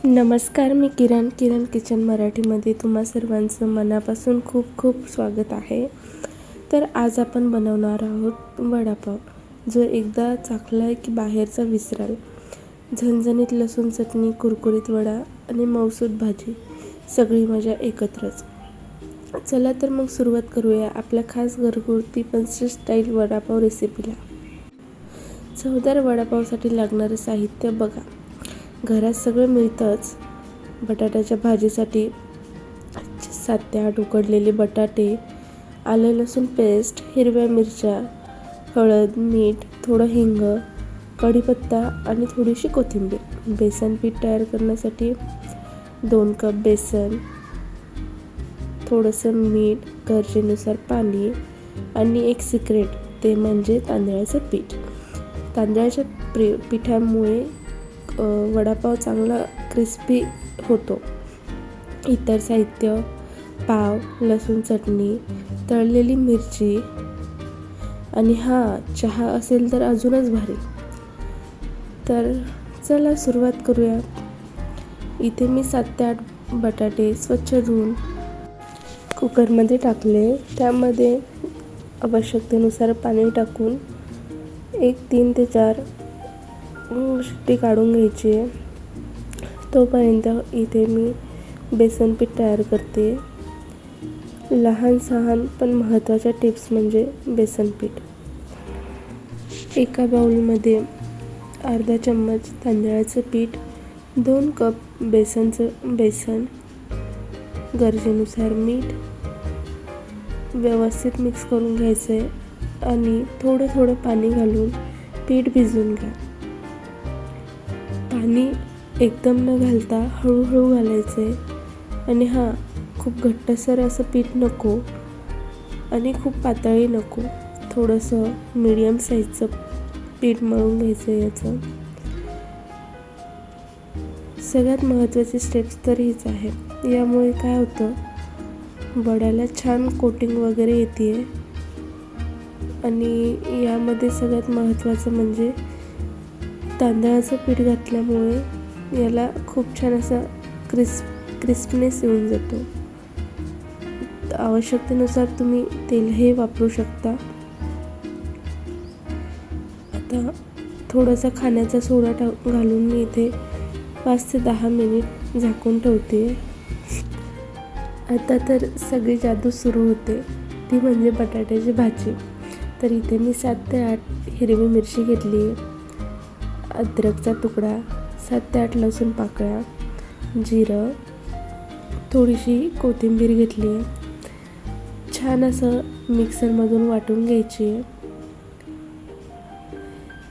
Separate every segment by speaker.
Speaker 1: नमस्कार, मी किरण किचन मराठीमध्ये तुम्हा सर्वांचं मनापासून खूप खूप स्वागत आहे. तर आज आपण बनवणार आहोत वडापाव, जो एकदा चाखला आहे की बाहेरचा विसराल. झणझणीत लसूण चटणी, कुरकुरीत वडा आणि मऊसूत भाजी, सगळी मजा एकत्रच. चला तर मग सुरुवात करूया आपल्या खास घरगुती पण स्टाईल वडापाव रेसिपीला. चवदार वडापावसाठी लागणारं साहित्य बघा. घरात सगळं मिळतंच. बटाट्याच्या भाजीसाठी 7 ते 8 उकडलेले बटाटे, आलं लसूण पेस्ट, हिरव्या मिरच्या, हळद, मीठ, थोडं हिंग, कढीपत्ता आणि थोडीशी कोथिंबीर. बेसन पीठ तयार करण्यासाठी 2 कप बेसन, थोडंसं मीठ, गरजेनुसार पाणी आणि एक सिक्रेट, ते म्हणजे तांदळाचं पीठ. तांदळाच्या पिठामुळे वडापाव चांगला क्रिस्पी होतो. इतर साहित्य: पाव, लसूण चटणी, तळलेली मिरची आणि चहा असेल तर अजूनच भारी. तर चला सुरुवात करूया. इथे मी 7 ते 8 बटाटे स्वच्छ धुवून कुकरमध्ये टाकले. त्यामध्ये आवश्यकतेनुसार पाणी टाकून 3 ते 4 शिट्टी काढून घ्यायची आहे. तोपर्यंत इथे मी बेसन पीठ तयार करते. लहान पण महत्त्वाच्या टिप्स म्हणजे बेसन पीठ. एका बाउलमध्ये अर्धा चम्मच तांदळाचं पीठ, 2 कप बेसन, गरजेनुसार मीठ व्यवस्थित मिक्स करून घ्यायचं आहे आणि थोडं पाणी घालून पीठ भिजवून घ्या. पाणी एकदम न घालता हळूहळू घालायचं आहे. आणि खूप घट्टसर असं पीठ नको आणि खूप पातळही नको. थोडंसं मीडियम साईजचं पीठ मळून घ्यायचं आहे. याचं सगळ्यात महत्त्वाची स्टेप्स तर हीच आहे. यामुळे काय होतं, वड्याला छान कोटिंग वगैरे येते. आणि यामध्ये सगळ्यात महत्त्वाचं म्हणजे तांदळाचं पीठ घातल्यामुळे याला खूप छान असा क्रिस्पनेस येऊन जातो. आवश्यकतेनुसार तुम्ही तेलही वापरू शकता. आता थोडासा खाण्याचा सोडा घालून मी इथे 5 ते 10 मिनिट झाकून ठेवते. आता तर सगळी जादू सुरू होते, ती म्हणजे बटाट्याची भाजी. तर इथे मी 7 ते 8 हिरवी मिरची घेतली आहे, अद्रकचा तुकडा, 7 ते 8 लसूण पाकळ्या, जिरं, थोडीशी कोथिंबीर घेतली आहे. छान असं मिक्सरमधून वाटून घ्यायची आहे.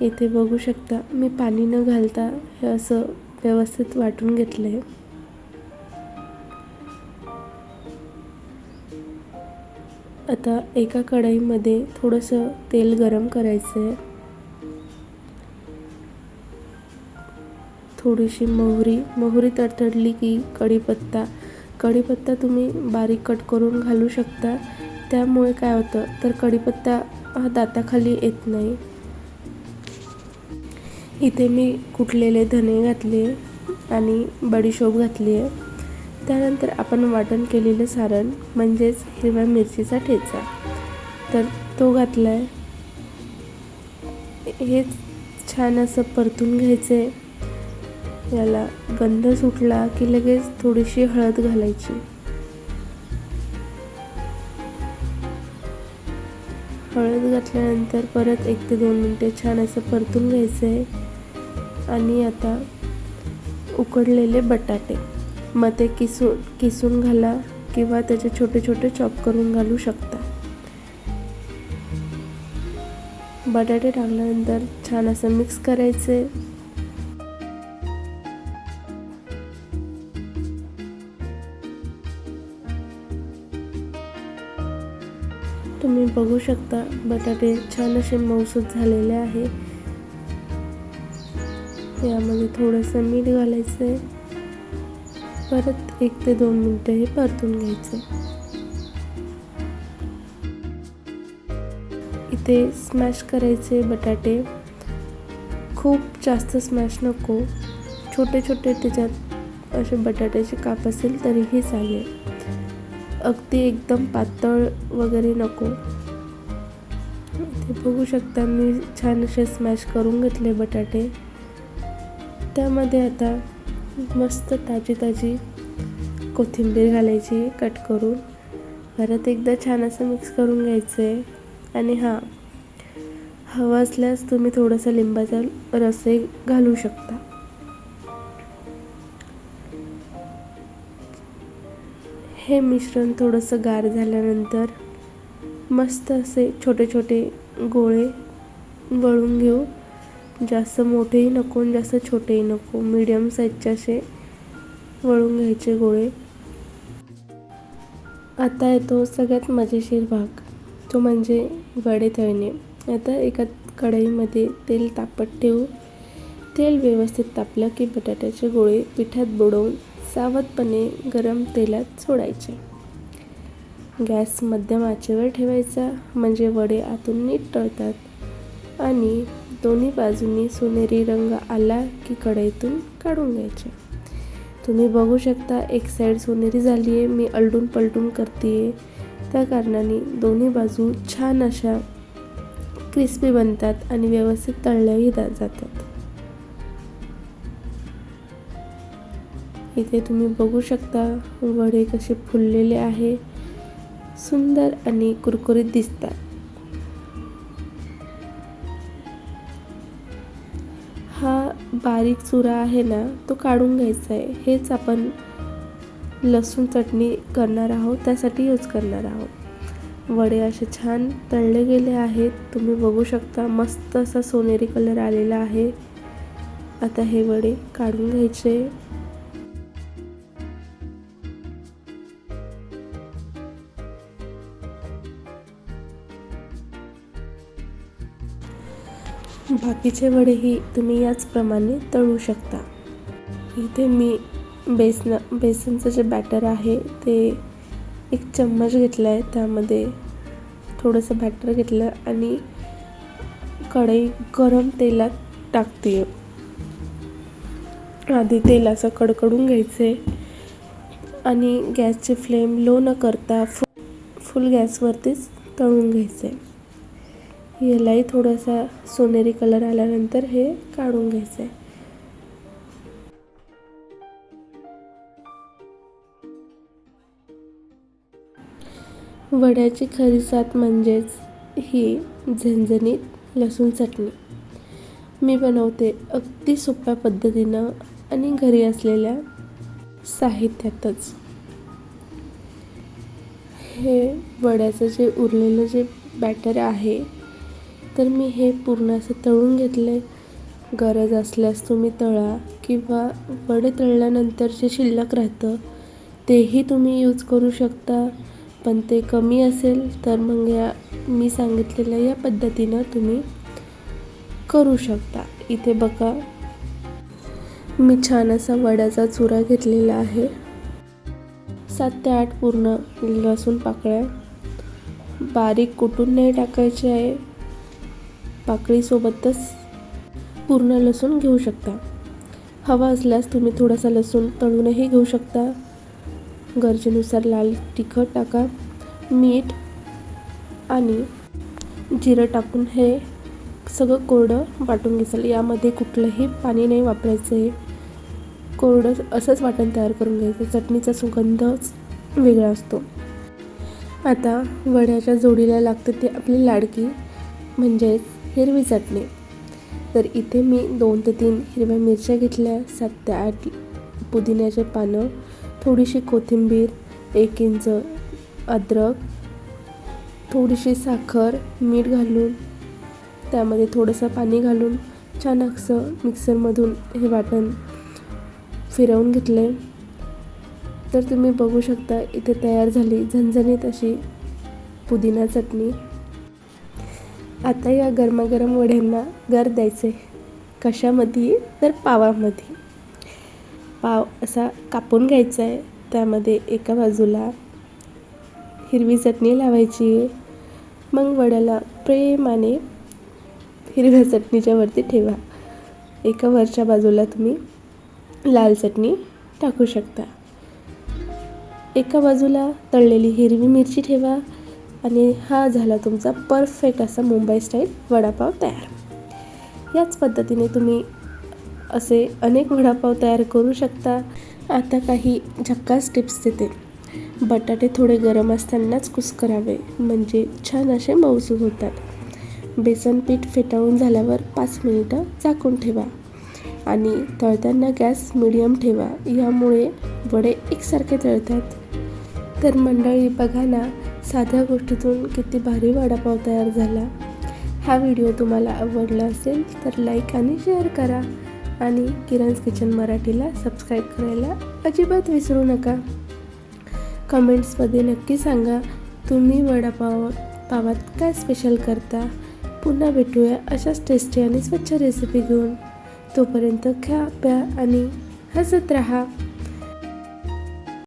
Speaker 1: इथे बघू शकता मी पाणी न घालता हे असं व्यवस्थित वाटून घेतलं आहे. आता एका कढईमध्ये थोडंसं तेल गरम करायचं आहे. थोडीशी मोहरी तडतडली की कढीपत्ता तुम्ही बारीक कट करून घालू शकता. त्यामुळे काय होतं तर कढीपत्ता दाताखाली येत नाही. इथे मी कुटलेले धने घातले आणि बडीशोप घातली आहे. त्यानंतर आपण वाटण केलेलं सारण म्हणजेच हिरव्या मिरचीचा ठेचा, तर तो घातला आहे. हे छान असं परतून घ्यायचं आहे. याला गंध सुटला की लगेच थोडीशी हळद घालायची. हळद घातल्यानंतर परत 1 ते 2 मिनिटे छान असं परतून घ्यायचं आहे. आणि आता उकडलेले बटाटे मग ते किसून घाला किंवा त्याचे छोटे छोटे चॉप करून घालू शकता. बटाटे टाकल्यानंतर छान असं मिक्स करायचे. तुम्ही बघू शकता बटाटे छान असे मऊसूत झालेले आहे. यामध्ये थोडंसं मीठ घालायचं आहे. परत 1 ते 2 मिनिटं हे परतून घ्यायचं. इथे स्मॅश करायचे बटाटे, खूप जास्त स्मॅश नको, छोटे छोटे त्याच्यात असे बटाट्याचे काप असेल तरीही चालेल, अगदी एकदम पातळ वगैरे नको. ते बघू शकता मी छान असे स्मॅश करून घेतले बटाटे. त्यामध्ये आता मस्त ताजी ताजी कोथिंबीर घालायची कट करून. परत एकदा छान असं मिक्स करून घ्यायचं आहे. आणि हवं असल्यास तुम्ही थोडासा लिंबाचा रसही घालू शकता. हे मिश्रण थोडंसं गार झाल्यानंतर मस्त असे छोटे छोटे गोळे वळून घेऊ. जास्त मोठेही नको आणि जास्त छोटेही नको, मीडियम साईजचे असे वळून घ्यायचे गोळे. आता येतो सगळ्यात मजेशीर भाग, तो म्हणजे वडे तळणे. आता एका कढईमध्ये तेल तापत ठेवू. तेल व्यवस्थित तापलं की बटाट्याचे गोळे पिठात बुडवून सावधपणे गरम तेलात सोडायचे. गॅस मध्यम आचेवर ठेवायचा, म्हणजे वडे आतून नीट तळतात आणि दोन्ही बाजूंनी सोनेरी रंग आला की कढईतून काढून घ्यायचे. तुम्ही बघू शकता एक साईड सोनेरी झाली आहे. मी आलटून पलटून करते, त्या कारणाने दोन्ही बाजू छान अशा क्रिस्पी बनतात आणि व्यवस्थित तळल्याही जातात. इथे तुम्ही बघू शकता वडे कसे फुललेले आहे, सुंदर आणि कुरकुरीत दिसतात. हा बारीक चुरा आहे ना, तो काढून घ्यायचा आहे. हेच आपण लसूण चटणी करणार आहोत, त्यासाठी यूज करणार आहोत. वडे असे छान तळले गेले आहेत. तुम्ही बघू शकता मस्त असा सोनेरी कलर आलेला आहे. आता हे वडे काढून घ्यायचे. बाकीचे वडेही तुम्ही याचप्रमाणे तळू शकता. इथे मी बेसनचं जे बॅटर आहे ते 1 चम्मच घेतला आहे. त्यामध्ये थोडंसं बॅटर घेतलं आणि कढई गरम तेलात टाकते. आधी तेलाचं कडकडून घ्यायचे आणि गॅसची फ्लेम लो न करता फुल गॅसवरतीच तळून घ्यायचे. यालाही थोडासा सोनेरी कलर आल्यानंतर हे काढून घ्यायचं आहे. वड्याची खरी साथ म्हणजेच ही झणझणीत लसूण चटणी. मी बनवते अगदी सोप्या पद्धतीनं आणि घरी असलेल्या साहित्यातच. हे वड्याचं जे उरलेलं जे बॅटर आहे, तर मी हे पूर्ण असं तळून घेतले. गरज असल्यास तुम्ही तळा किंवा वडे तळल्यानंतर जे शिल्लक राहतं तेही तुम्ही यूज करू शकता. पण ते कमी असेल तर मग मी सांगितलेल्या या पद्धतीनं तुम्ही करू शकता. इथे बघा मी छान असा वड्याचा चुरा घेतलेला आहे. 7 ते 8 पूर्ण लसूण पाकळ्या बारीक कुटून नाही टाकायचे आहे, पाकळीसोबतच पूर्ण लसूण घेऊ शकता. हवा असल्यास तुम्ही थोडासा लसूण तळूनही घेऊ शकता. गरजेनुसार लाल तिखट टाका, मीठ आणि जिरं टाकून हे सगळं कोरडं वाटून घ्यायचं. यामध्ये कुठलंही पाणी नाही वापरायचं आहे. कोरडं असंच वाटण तयार करून घ्यायचं. चटणीचा सुगंधच वेगळा असतो. आता वड्याच्या जोडीला लागते ते आपली लाडकी म्हणजेच हिरवी चटणी. तर इथे मी 2 ते 3 हिरव्या मिरच्या घेतल्या, 7 ते 8 पुदिन्याचे पानं, थोडीशी कोथिंबीर, 1 इंच अद्रक, थोडीशी साखर, मीठ घालून त्यामध्ये थोडंसं पाणी घालून छान असं मिक्सरमधून हे वाटण फिरवून घेतले. तर तुम्ही बघू शकता इथे तयार झाली झणझणीत अशी पुदिना चटणी. आता या गरमागरम वड्यांना गर द्यायचे. कशामध्ये? तर पावामध्ये. पाव असा कापून घ्यायचा आहे. त्यामध्ये एका बाजूला हिरवी चटणी लावायची आहे. मग वड्याला प्रेमाने हिरव्या चटणीच्या वरती ठेवा. एका वरच्या बाजूला तुम्ही लाल चटणी टाकू शकता. एका बाजूला तळलेली हिरवी मिरची ठेवा आणि हा झाला तुमचा परफेक्ट असा मुंबई स्टाईल वडापाव तयार. याच पद्धतीने तुम्ही असे अनेक वडापाव तयार करू शकता. आता काही झक्कास टिप्स देते. बटाटे थोडे गरम असतानाच कुस्करावे म्हणजे छान असे मऊसूद होतात. बेसन पीठ फेटाळून झाल्यावर 5 मिनिटं झाकून ठेवा आणि तळताना गॅस मिडियम ठेवा. यामुळे वडे एकसारखे तळतात. तर मंडळी बघा ना, साध्या गोष्टीतून किती भारी वडापाव तयार झाला. हा व्हिडिओ तुम्हाला आवडला असेल तर लाईक आणि शेअर करा आणि किरण's किचन मराठीला सबस्क्राईब करायला अजिबात विसरू नका. कमेंट्समध्ये नक्की सांगा तुम्ही वडापावात काय स्पेशल करता. पुन्हा भेटूया अशाच टेस्टी आणि स्वच्छ रेसिपी घेऊन. तोपर्यंत खा, प्या आणि हसत राहा.